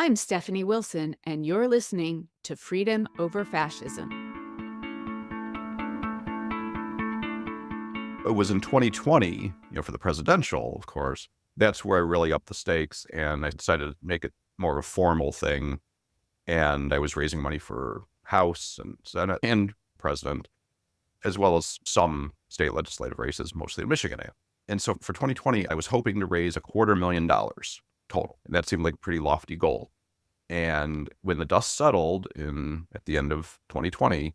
I'm Stephanie Wilson, and you're listening to Freedom Over Fascism. It was in 2020, for the presidential, of course. That's where I really upped the stakes, and I decided to make it more of a formal thing. And I was raising money for House and Senate and President, as well as some state legislative races, mostly in Michigan. And so for 2020, I was hoping to raise $250,000 total. And that seemed like a pretty lofty goal. And when the dust settled at the end of 2020,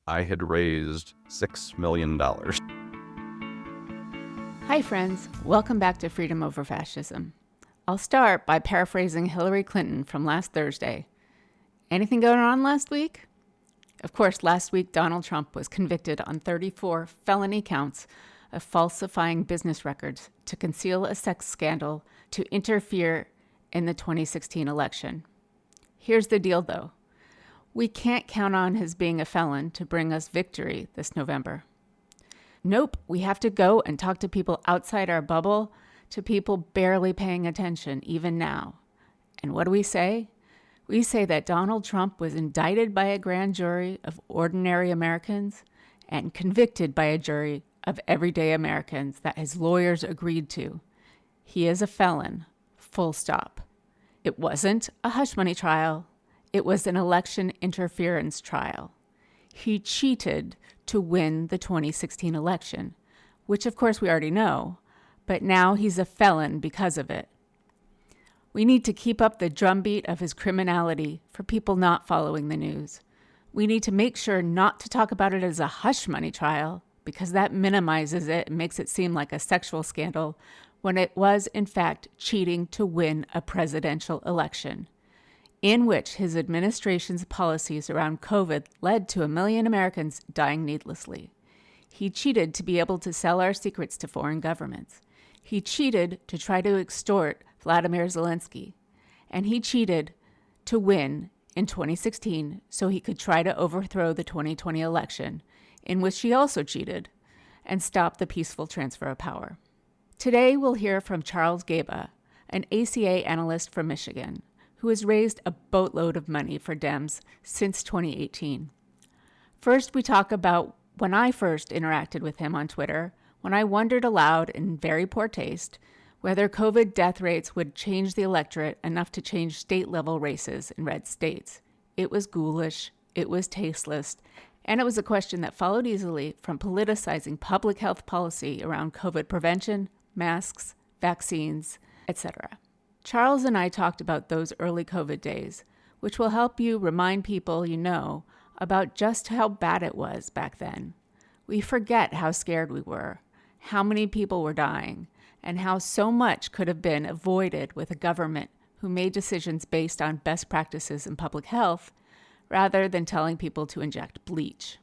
I had raised $6 million. Hi, friends. Welcome back to Freedom Over Fascism. I'll start by paraphrasing Hillary Clinton from last Thursday. Anything going on last week? Of course, last week, Donald Trump was convicted on 34 felony counts of falsifying business records to conceal a sex scandal to interfere in the 2016 election. Here's the deal, though. We can't count on his being a felon to bring us victory this November. Nope, we have to go and talk to people outside our bubble, to people barely paying attention, even now. And what do we say? We say that Donald Trump was indicted by a grand jury of ordinary Americans and convicted by a jury of everyday Americans that his lawyers agreed to. He is a felon, full stop. It wasn't a hush money trial. It was an election interference trial. He cheated to win the 2016 election, which of course we already know, but now he's a felon because of it. We need to keep up the drumbeat of his criminality for people not following the news. We need to make sure not to talk about it as a hush money trial, because that minimizes it and makes it seem like a sexual scandal, when it was, in fact, cheating to win a presidential election, in which his administration's policies around COVID led to 1 million Americans dying needlessly. He cheated to be able to sell our secrets to foreign governments. He cheated to try to extort Vladimir Zelensky. And he cheated to win in 2016 so he could try to overthrow the 2020 election, in which he also cheated, and stop the peaceful transfer of power. Today, we'll hear from Charles Gaba, an ACA analyst from Michigan, who has raised a boatload of money for Dems since 2018. First, we talk about when I first interacted with him on Twitter, when I wondered aloud in very poor taste whether COVID death rates would change the electorate enough to change state-level races in red states. It was ghoulish, it was tasteless, and it was a question that followed easily from politicizing public health policy around COVID prevention, masks, vaccines, etc. Charles and I talked about those early COVID days, which will help you remind people you know about just how bad it was back then. We forget how scared we were, how many people were dying, and how so much could have been avoided with a government who made decisions based on best practices in public health rather than telling people to inject bleach.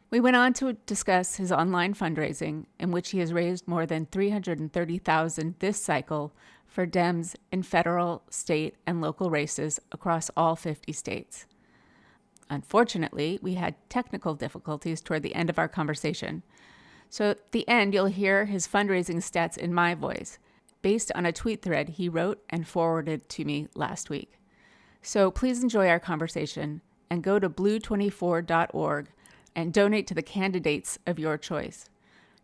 We went on to discuss his online fundraising, in which he has raised more than $330,000 this cycle for Dems in federal, state, and local races across all 50 states. Unfortunately, we had technical difficulties toward the end of our conversation. So at the end, you'll hear his fundraising stats in my voice, based on a tweet thread he wrote and forwarded to me last week. So please enjoy our conversation and go to blue24.org and donate to the candidates of your choice.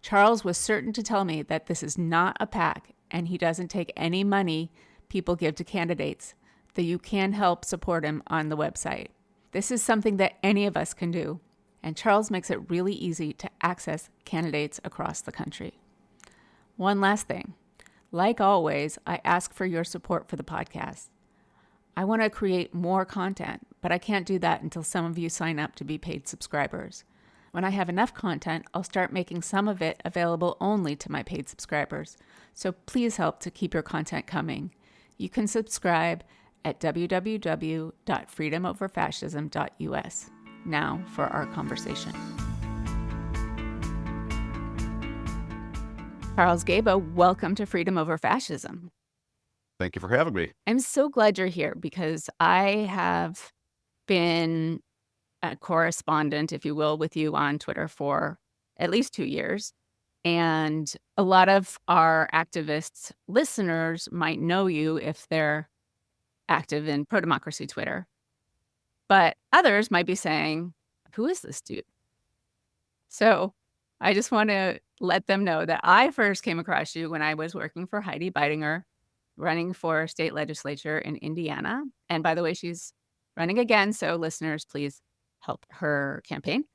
Charles was certain to tell me that this is not a PAC and he doesn't take any money people give to candidates, that you can help support him on the website. This is something that any of us can do, and Charles makes it really easy to access candidates across the country. One last thing. Like always, I ask for your support for the podcast. I want to create more content, but I can't do that until some of you sign up to be paid subscribers. When I have enough content, I'll start making some of it available only to my paid subscribers. So please help to keep your content coming. You can subscribe at www.freedomoverfascism.us. Now for our conversation. Charles Gaba, welcome to Freedom Over Fascism. Thank you for having me. I'm so glad you're here because I have been a correspondent, if you will, with you on Twitter for at least 2 years. And a lot of our activists listeners might know you if they're active in pro-democracy Twitter. But others might be saying, who is this dude? So I just want to let them know that I first came across you when I was working for Heidi Beidinger, running for state legislature in Indiana. And by the way, she's running again. So listeners, please help her campaign.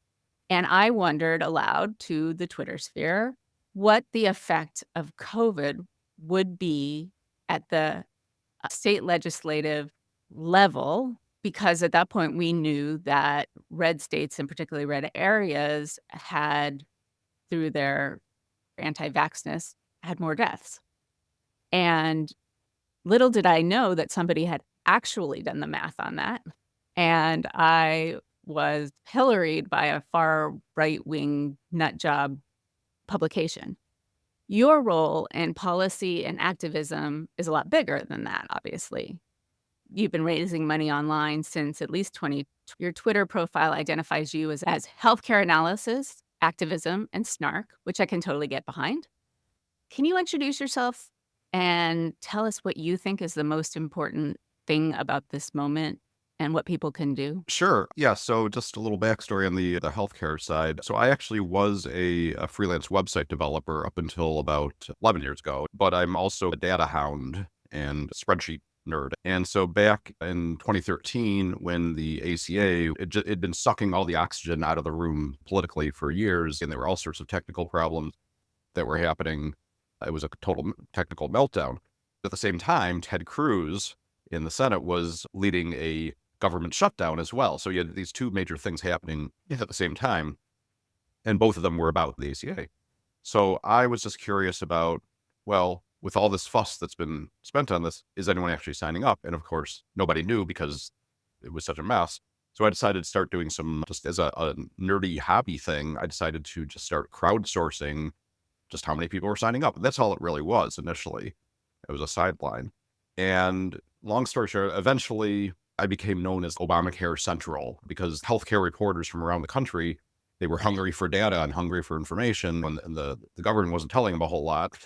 And I wondered aloud to the Twitter sphere what the effect of COVID would be at the state legislative level, because at that point we knew that red states, and particularly red areas, had, through their anti-vaxness, had more deaths. And little did I know that somebody had actually done the math on that. And I was pilloried by a far right-wing nut job publication. Your role in policy and activism is a lot bigger than that, obviously. You've been raising money online since at least 20. Your Twitter profile identifies you as healthcare analysis, activism, and snark, which I can totally get behind. Can you introduce yourself and tell us what you think is the most important thing about this moment and what people can do? Sure. Yeah. So just a little backstory on the healthcare side. So I actually was a freelance website developer up until about 11 years ago, but I'm also a data hound and spreadsheet nerd. And so back in 2013, when the ACA, it'd been sucking all the oxygen out of the room politically for years, and there were all sorts of technical problems that were happening. It was a total technical meltdown. At the same time, Ted Cruz in the Senate was leading a government shutdown as well. So you had these two major things happening at the same time, and both of them were about the ACA. So I was just curious about, well, with all this fuss that's been spent on this, is anyone actually signing up? And of course, nobody knew because it was such a mess. So I decided to start doing some, just as a nerdy hobby thing, I decided to just start crowdsourcing just how many people were signing up. That's all it really was initially. It was a sideline. And long story short, eventually I became known as Obamacare Central because healthcare reporters from around the country, they were hungry for data and hungry for information, and the government wasn't telling them a whole lot.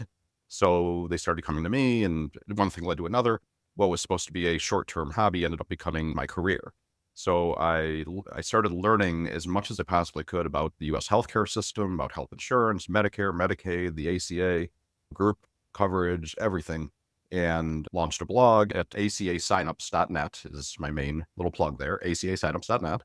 So they started coming to me, and one thing led to another. What was supposed to be a short-term hobby ended up becoming my career. So I started learning as much as I possibly could about the U.S. healthcare system, about health insurance, Medicare, Medicaid, the ACA, group coverage, everything, and launched a blog at acasignups.net is my main little plug there, acasignups.net.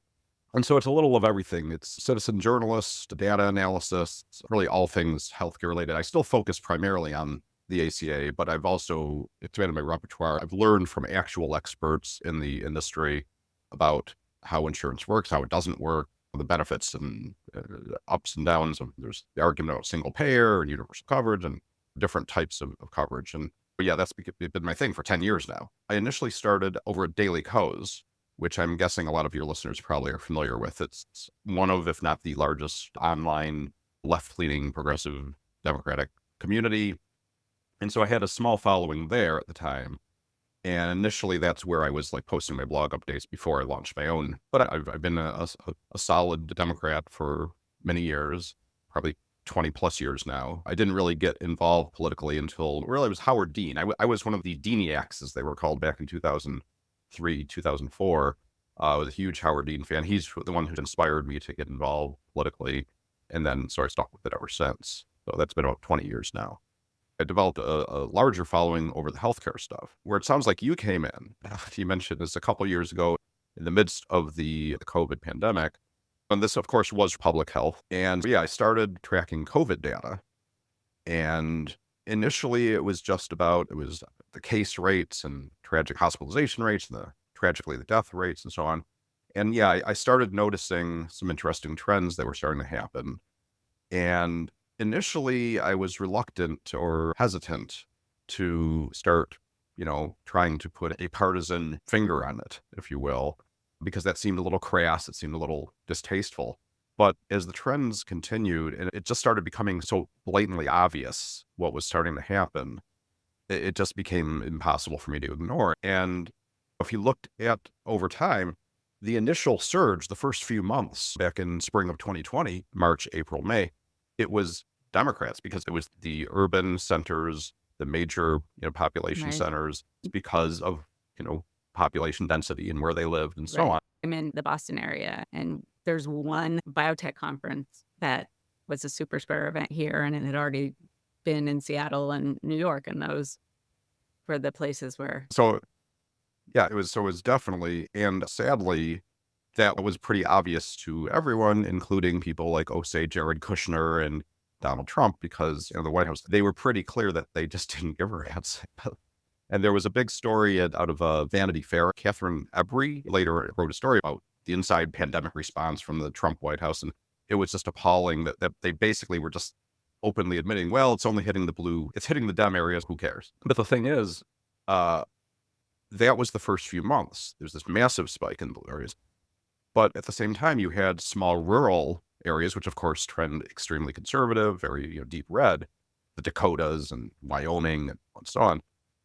And so it's a little of everything. It's citizen journalist, data analysis, really all things healthcare related. I still focus primarily on the ACA, but I've also expanded my repertoire. I've learned from actual experts in the industry about how insurance works, how it doesn't work, the benefits and ups and downs. There's the argument about single payer and universal coverage and different types of coverage. And yeah, that's been my thing for 10 years now. I initially started over at Daily Kos, which I'm guessing a lot of your listeners probably are familiar with. It's one of, if not the largest online left-leaning progressive Democratic community. And so I had a small following there at the time. And initially that's where I was like posting my blog updates before I launched my own. But I've been a solid Democrat for many years, probably 20 plus years now. I didn't really get involved politically until really it was Howard Dean. I was one of the Deaniacs, as they were called back in 2003, 2004. I was a huge Howard Dean fan. He's the one who inspired me to get involved politically. And then so I stuck with it ever since. So that's been about 20 years now. I developed a larger following over the healthcare stuff, where it sounds like you came in. You mentioned this a couple of years ago in the midst of the COVID pandemic. And this, of course, was public health. And yeah, I started tracking COVID data. And initially, it was the case rates and tragic hospitalization rates and tragically the death rates and so on. And yeah, I started noticing some interesting trends that were starting to happen. And initially, I was reluctant or hesitant to start, trying to put a partisan finger on it, if you will, because that seemed a little crass. It seemed a little distasteful. But as the trends continued, and it just started becoming so blatantly obvious what was starting to happen, it just became impossible for me to ignore. And if you looked at over time, the initial surge, the first few months back in spring of 2020, March, April, May, it was Democrats because it was the urban centers, the major, population Right. centers, because of, population density and where they lived and so Right. on. I'm in the Boston area, and there's one biotech conference that was a super spreader event here, and it had already been in Seattle and New York, and those were the places where. So yeah, it was definitely, and sadly, that was pretty obvious to everyone, including people like, oh, say, Jared Kushner and Donald Trump, because the White House, they were pretty clear that they just didn't give a rat's. And there was a big story out of Vanity Fair. Catherine Embry later wrote a story about the inside pandemic response from the Trump White House. And it was just appalling that they basically were just openly admitting, well, it's only hitting it's hitting the Dem areas, who cares? But the thing is, that was the first few months. There's this massive spike in blue areas. But at the same time, you had small rural areas, which of course trend extremely conservative, very deep red, the Dakotas and Wyoming and so on,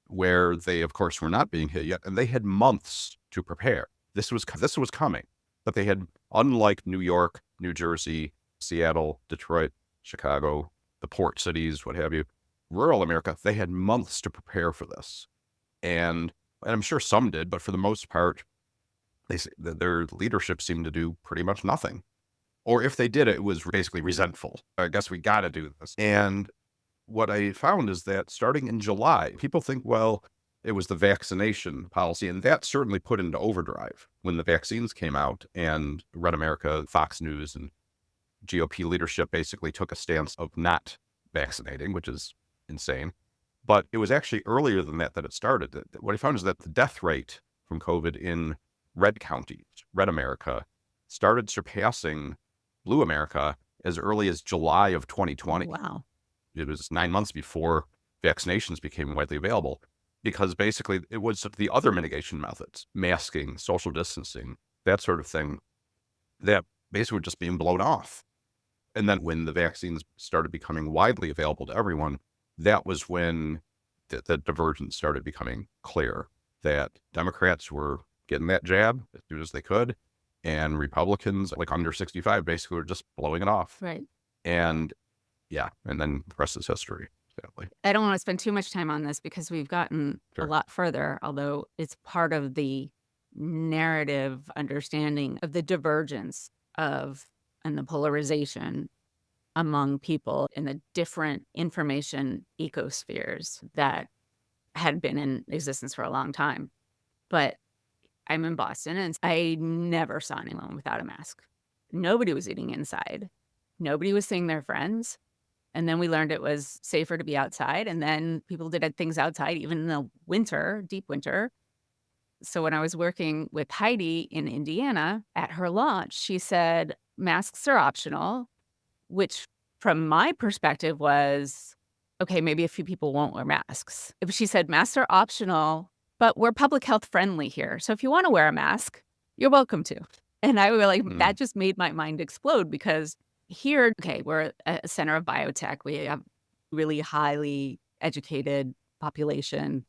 where they of course were not being hit yet, and they had months to prepare. This was coming, but they had, unlike New York, New Jersey, Seattle, Detroit, Chicago, the port cities, what have you, rural America, they had months to prepare for this, and I'm sure some did, but for the most part, their leadership seemed to do pretty much nothing. Or if they did it was basically resentful. I guess we got to do this. And what I found is that starting in July, people think, well, it was the vaccination policy. And that certainly put into overdrive when the vaccines came out, and Red America, Fox News, and GOP leadership basically took a stance of not vaccinating, which is insane. But it was actually earlier than that it started. What I found is that the death rate from COVID in red counties, red America, started surpassing blue America as early as July of 2020. Wow. It was 9 months before vaccinations became widely available, because basically it was the other mitigation methods, masking, social distancing, that sort of thing, that basically were just being blown off. And then when the vaccines started becoming widely available to everyone, that was when the divergence started becoming clear, that Democrats were getting that jab as soon as they could, and Republicans, like under 65, basically were just blowing it off. Right. And yeah, and then the rest is history, sadly. I don't want to spend too much time on this because we've gotten Sure. a lot further, although it's part of the narrative understanding of the divergence of and the polarization among people in the different information ecospheres that had been in existence for a long time. But I'm in Boston, and I never saw anyone without a mask. Nobody was eating inside. Nobody was seeing their friends. And then we learned it was safer to be outside. And then people did things outside, even in the winter, deep winter. So when I was working with Heidi in Indiana at her launch, she said masks are optional, which from my perspective was, okay, maybe a few people won't wear masks. She said masks are optional, but we're public health friendly here. So if you want to wear a mask, you're welcome to. And I was like, that just made my mind explode, because here, okay, we're a center of biotech. We have really highly educated population.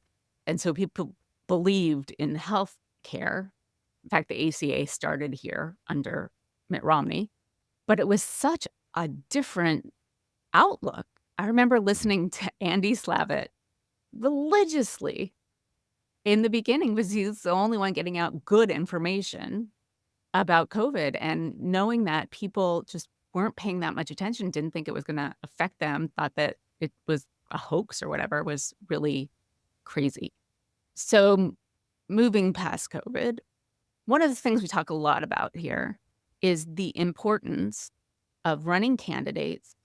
And so people believed in health care. In fact, the ACA started here under Mitt Romney. But it was such a different outlook. I remember listening to Andy Slavitt religiously in the beginning, because he's the only one getting out good information about COVID, and knowing that people just weren't paying that much attention, didn't think it was going to affect them, thought that it was a hoax or whatever, was really crazy. So moving past COVID, one of the things we talk a lot about here is the importance of running candidates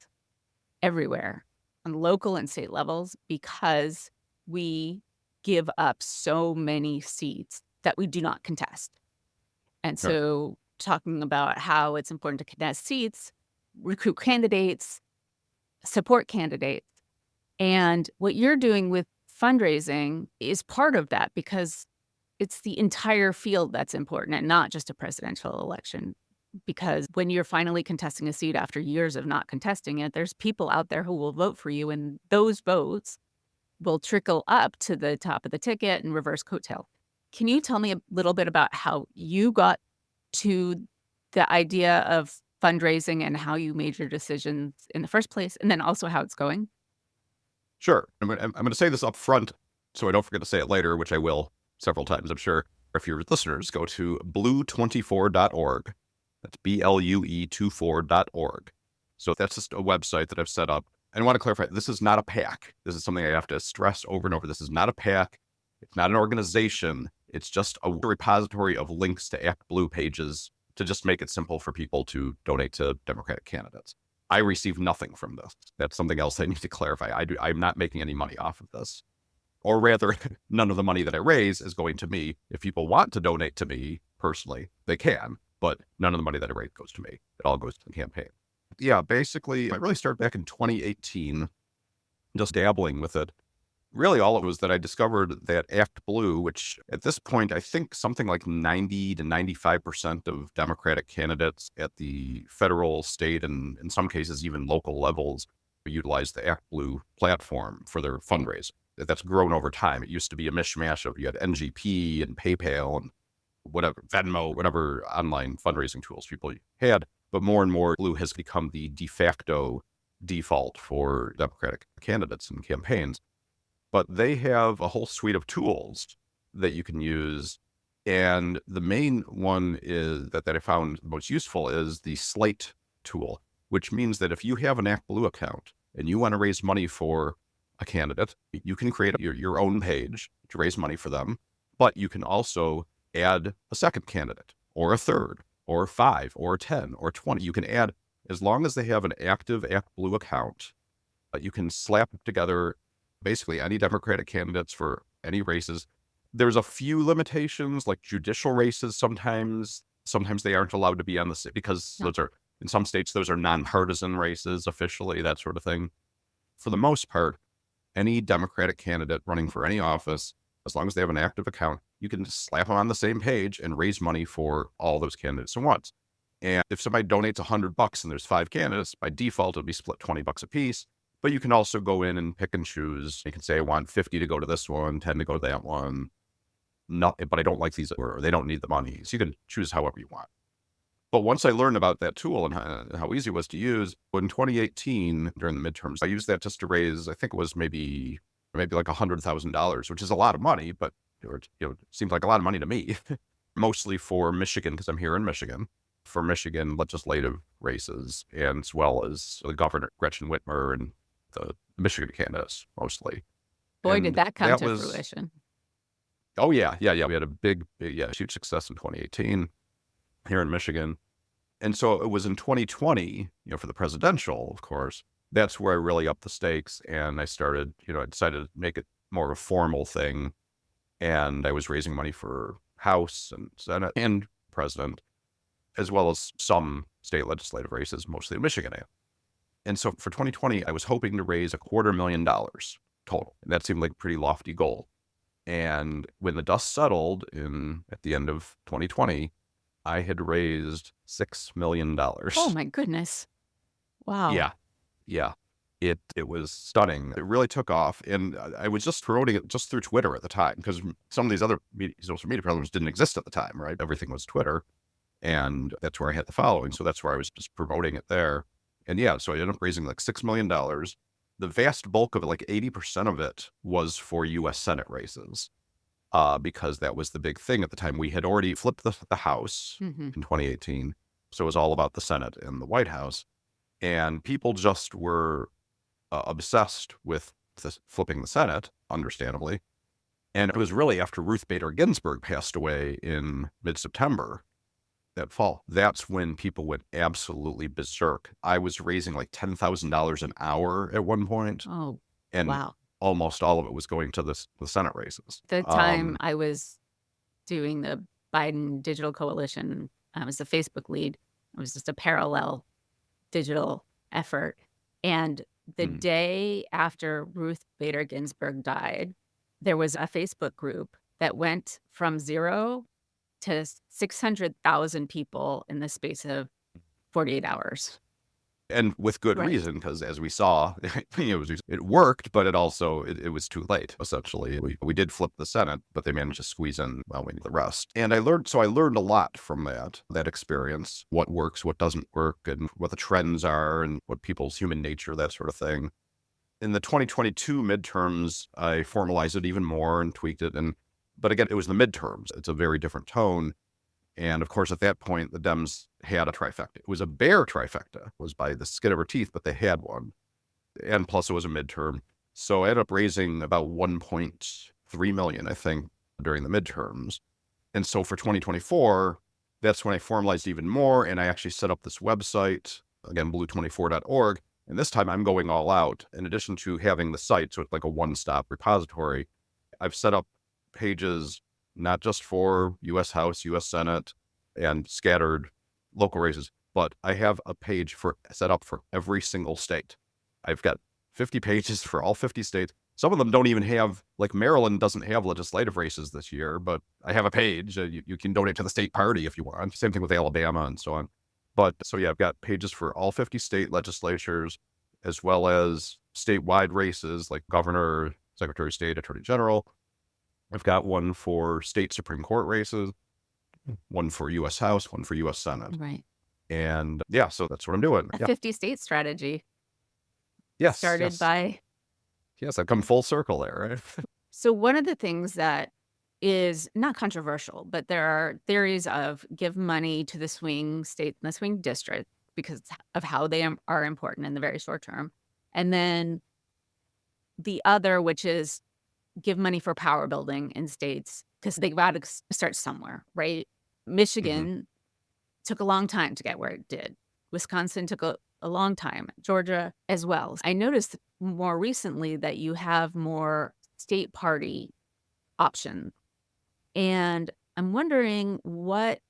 everywhere on local and state levels, because we give up so many seats that we do not contest. And so talking about how it's important to contest seats, recruit candidates, support candidates. And what you're doing with fundraising is part of that, because it's the entire field that's important and not just a presidential election. Because when you're finally contesting a seat after years of not contesting it, there's people out there who will vote for you, and those votes will trickle up to the top of the ticket and reverse coattail. Can you tell me a little bit about how you got to the idea of fundraising and how you made your decisions in the first place, and then also how it's going? Sure. I'm going to say this up front so I don't forget to say it later, which I will several times, I'm sure. If your listeners go to blue24.org, that's BLUE24.org. So that's just a website that I've set up. And I want to clarify, this is not a PAC. This is something I have to stress over and over. This is not a PAC. It's not an organization. It's just a repository of links to ActBlue pages to just make it simple for people to donate to Democratic candidates. I receive nothing from this. That's something else I need to clarify. I'm not making any money off of this. Or rather, none of the money that I raise is going to me. If people want to donate to me personally, they can, but none of the money that I raise goes to me. It all goes to the campaign. Yeah, basically, I really started back in 2018, just dabbling with it. Really, all it was that I discovered that ActBlue, which at this point, I think something like 90 to 95% of Democratic candidates at the federal, state, and in some cases, even local levels utilize the ActBlue platform for their fundraising. That's grown over time. It used to be a mishmash of, you had NGP and PayPal and whatever, Venmo, whatever online fundraising tools people had. But more and more, Blue has become the de facto default for Democratic candidates and campaigns. But they have a whole suite of tools that you can use. And the main one is that I found most useful is the Slate tool, which means that if you have an ActBlue account and you want to raise money for a candidate, you can create your own page to raise money for them, but you can also add a second candidate or a third or 5 or 10 or 20. You can add, as long as they have an active ActBlue account, you can slap together basically any Democratic candidates for any races. There's a few limitations, like judicial races. Sometimes they aren't allowed to be on the, because those are, in some states, those are nonpartisan races officially, that sort of thing. For the most part, any Democratic candidate running for any office, as long as they have an active account, you can just slap them on the same page and raise money for all those candidates at once. And if somebody donates $100 and there's 5 candidates, by default, it'll be split $20 a piece. But you can also go in and pick and choose. You can say, I want 50 to go to this one, 10 to go to that one. But I don't like these, or they don't need the money. So you can choose however you want. But once I learned about that tool and how easy it was to use, in 2018, during the midterms, I used that just to raise, I think it was maybe like $100,000, which is a lot of money, but it seemed like a lot of money to me, mostly for Michigan, because I'm here in Michigan, for Michigan legislative races, and as well as the Governor Gretchen Whitmer and the Michigan candidates mostly. Boy, And did that come to was, fruition. Oh, yeah. We had a huge success in 2018 here in Michigan. And so it was in 2020, for the presidential, of course, that's where I really upped the stakes. And I started, I decided to make it more of a formal thing. And I was raising money for House and Senate and President, as well as some state legislative races, mostly in Michigan. And so for 2020, I was hoping to raise $250,000 total. And that seemed like a pretty lofty goal. And when the dust settled at the end of 2020, I had raised $6 million. Oh my goodness. Wow. Yeah. It was stunning. It really took off. And I was just promoting it just through Twitter at the time, because some of these other social media platforms didn't exist at the time, right? Everything was Twitter. And that's where I had the following. So that's where I was just promoting it there. And yeah, so I ended up raising like $6 million. The vast bulk of it, like 80% of it, was for U.S. Senate races, because that was the big thing at the time. We had already flipped the House in 2018. So it was all about the Senate and the White House. And people just were obsessed with flipping the Senate, understandably. And it was really after Ruth Bader Ginsburg passed away in mid-September that fall. That's when people went absolutely berserk. I was raising like $10,000 an hour at one point. Oh, and wow. Almost all of it was going to the Senate races. The time I was doing the Biden Digital Coalition, I was the Facebook lead. It was just a parallel digital effort. And the day after Ruth Bader Ginsburg died, there was a Facebook group that went from 0 to 600,000 people in the space of 48 hours. And with good reason, because as we saw, it worked, but it was too late, essentially. We did flip the Senate, but they managed to squeeze in, we need the rest. And I learned a lot from that experience, what works, what doesn't work, and what the trends are, and what people's human nature, that sort of thing. In the 2022 midterms, I formalized it even more and tweaked it. And But again, it was the midterms. It's a very different tone. And of course, at that point, the Dems had a trifecta. It was a bare trifecta. It was by the skin of her teeth, but they had one. And plus, it was a midterm. So I ended up raising about 1.3 million, I think, during the midterms. And so for 2024, that's when I formalized even more. And I actually set up this website, again, blue24.org. And this time I'm going all out. In addition to having the site, so it's like a one-stop repository, I've set up pages not just for U.S. House, U.S. Senate, and scattered local races, but I have a page set up for every single state. I've got 50 pages for all 50 states. Some of them don't even have, like Maryland doesn't have legislative races this year, but I have a page. You can donate to the state party if you want. Same thing with Alabama and so on. But so yeah, I've got pages for all 50 state legislatures, as well as statewide races like governor, secretary of state, attorney general. I've got one for state Supreme Court races, one for U.S. House, one for U.S. Senate. Right. And yeah, so that's what I'm doing. A 50-state strategy. Yes. Started by... Yes, I've come full circle there, right? So one of the things that is not controversial, but there are theories of give money to the swing state and the swing district because of how they are important in the very short term. And then the other, which is give money for power building in states because they got to start somewhere, right? Michigan took a long time to get where it did. Wisconsin took a long time. Georgia as well. I noticed more recently that you have more state party options. And I'm wondering what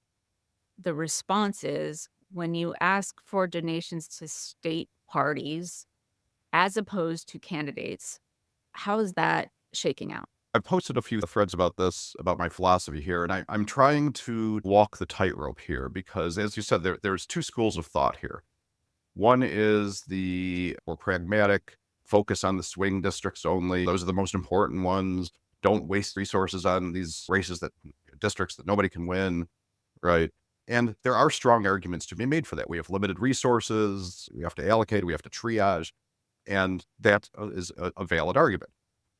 the response is when you ask for donations to state parties as opposed to candidates. How is that shaking out? I've posted a few threads about this, about my philosophy here, and I'm trying to walk the tightrope here because, as you said, there's two schools of thought here. One is the more pragmatic, focus on the swing districts only. Those are the most important ones. Don't waste resources on these districts that nobody can win, right? And there are strong arguments to be made for that. We have limited resources. We have to allocate. We have to triage. And that is a valid argument.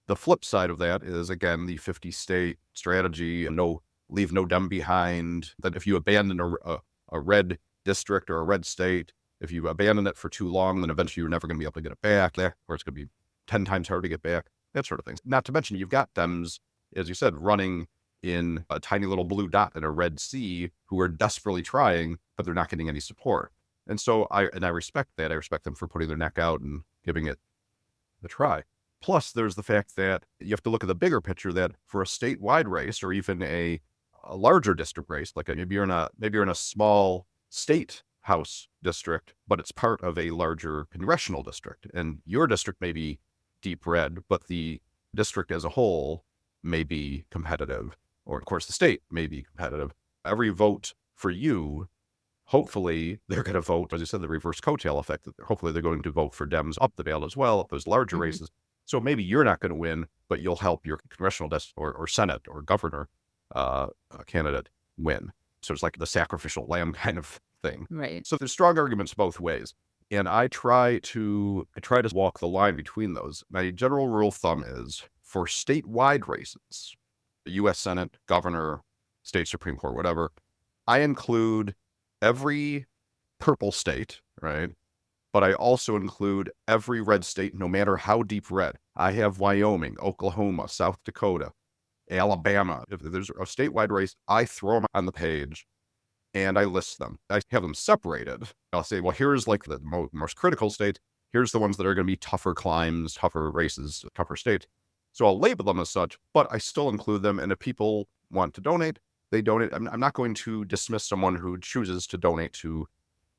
The flip side of that is, again, the 50-state strategy and leave no Dem behind. That if you abandon a red district or a red state, if you abandon it for too long, then eventually you're never going to be able to get it back, or it's going to be 10 times harder to get back, that sort of thing. Not to mention, you've got Dems, as you said, running in a tiny little blue dot in a red sea who are desperately trying, but they're not getting any support. And so I respect that. I respect them for putting their neck out and giving it the try. Plus, there's the fact that you have to look at the bigger picture that for a statewide race or even a larger district race, like maybe you're in a small state house district, but it's part of a larger congressional district. And your district may be deep red, but the district as a whole may be competitive. Or, of course, the state may be competitive. Every vote for you, hopefully, they're going to vote, as you said, the reverse coattail effect. That hopefully, they're going to vote for Dems up the ballot as well, those larger races. So maybe you're not going to win, but you'll help your congressional or Senate or governor candidate win. So it's like the sacrificial lamb kind of thing. Right. So there's strong arguments both ways. And I try to walk the line between those. My general rule of thumb is for statewide races, the U.S. Senate, governor, state Supreme Court, whatever, I include every purple state, right? But I also include every red state, no matter how deep red. I have Wyoming, Oklahoma, South Dakota, Alabama. If there's a statewide race, I throw them on the page and I list them. I have them separated. I'll say, well, here's like the most critical states. Here's the ones that are going to be tougher climbs, tougher races, tougher states. So I'll label them as such, but I still include them. And if people want to donate, they donate. I'm not going to dismiss someone who chooses to donate to,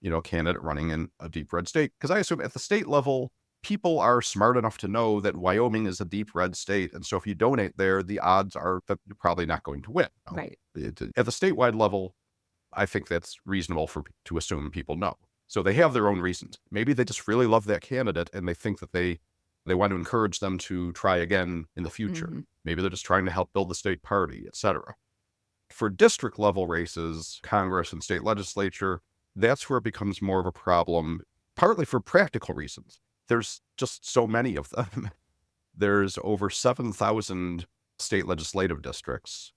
a candidate running in a deep red state. Because I assume at the state level, people are smart enough to know that Wyoming is a deep red state. And so if you donate there, the odds are that you're probably not going to win. Right. At the statewide level, I think that's reasonable to assume people know. So they have their own reasons. Maybe they just really love that candidate and they think that they want to encourage them to try again in the future. Maybe they're just trying to help build the state party, etc. For district level races, Congress and state legislature, that's where it becomes more of a problem, partly for practical reasons. There's just so many of them. There's over 7,000 state legislative districts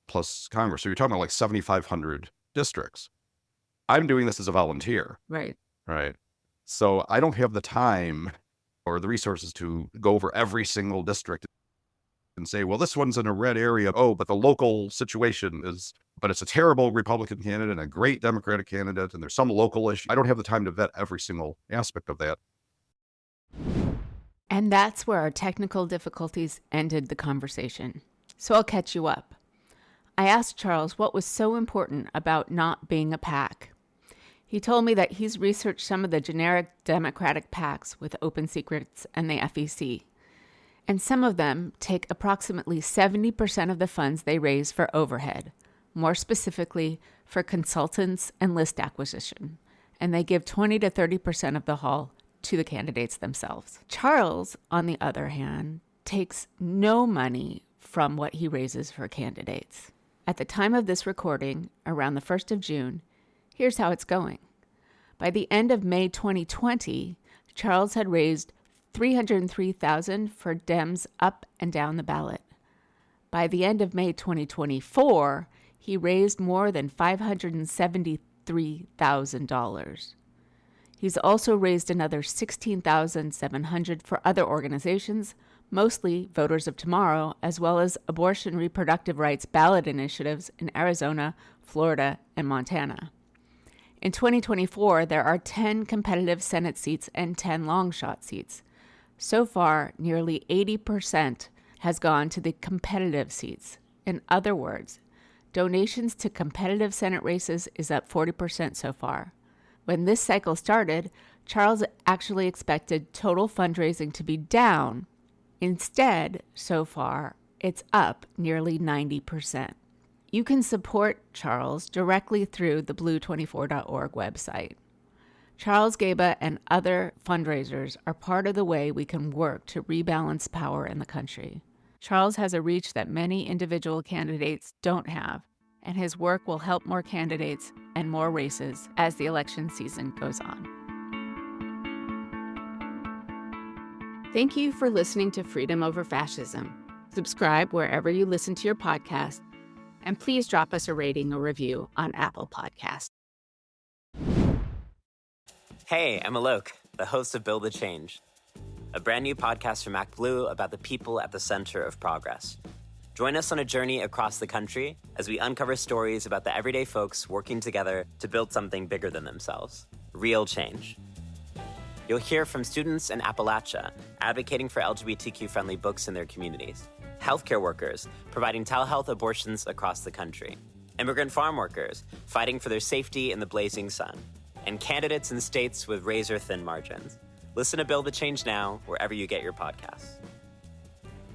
plus Congress. So you're talking about like 7,500 districts. I'm doing this as a volunteer. Right. Right. So I don't have the time or the resources to go over every single district and say, well, this one's in a red area. Oh, but the local situation is, but it's a terrible Republican candidate and a great Democratic candidate, and there's some local issue. I don't have the time to vet every single aspect of that. And that's where our technical difficulties ended the conversation. So I'll catch you up. I asked Charles what was so important about not being a PAC. He told me that he's researched some of the generic Democratic PACs with open secrets and the FEC. And some of them take approximately 70% of the funds they raise for overhead, more specifically for consultants and list acquisition. And they give 20 to 30% of the haul to the candidates themselves. Charles, on the other hand, takes no money from what he raises for candidates. At the time of this recording, around the 1st of June, here's how it's going. By the end of May 2020, Charles had raised $303,000 for Dems up and down the ballot. By the end of May 2024, he raised more than $573,000. He's also raised another $16,700 for other organizations, mostly Voters of Tomorrow, as well as abortion reproductive rights ballot initiatives in Arizona, Florida, and Montana. In 2024, there are 10 competitive Senate seats and 10 long shot seats. So far, nearly 80% has gone to the competitive seats. In other words, donations to competitive Senate races is up 40% so far. When this cycle started, Charles actually expected total fundraising to be down. Instead, so far, it's up nearly 90%. You can support Charles directly through the blue24.org website. Charles Gaba and other fundraisers are part of the way we can work to rebalance power in the country. Charles has a reach that many individual candidates don't have, and his work will help more candidates and more races as the election season goes on. Thank you for listening to Freedom Over Fascism. Subscribe wherever you listen to your podcast, and please drop us a rating or review on Apple Podcasts. Hey, I'm Alok, the host of Build the Change, a brand new podcast from MacBlue about the people at the center of progress. Join us on a journey across the country as we uncover stories about the everyday folks working together to build something bigger than themselves, real change. You'll hear from students in Appalachia advocating for LGBTQ-friendly books in their communities, healthcare workers providing telehealth abortions across the country, immigrant farm workers fighting for their safety in the blazing sun, and candidates in states with razor-thin margins. Listen to Build the Change now, wherever you get your podcasts.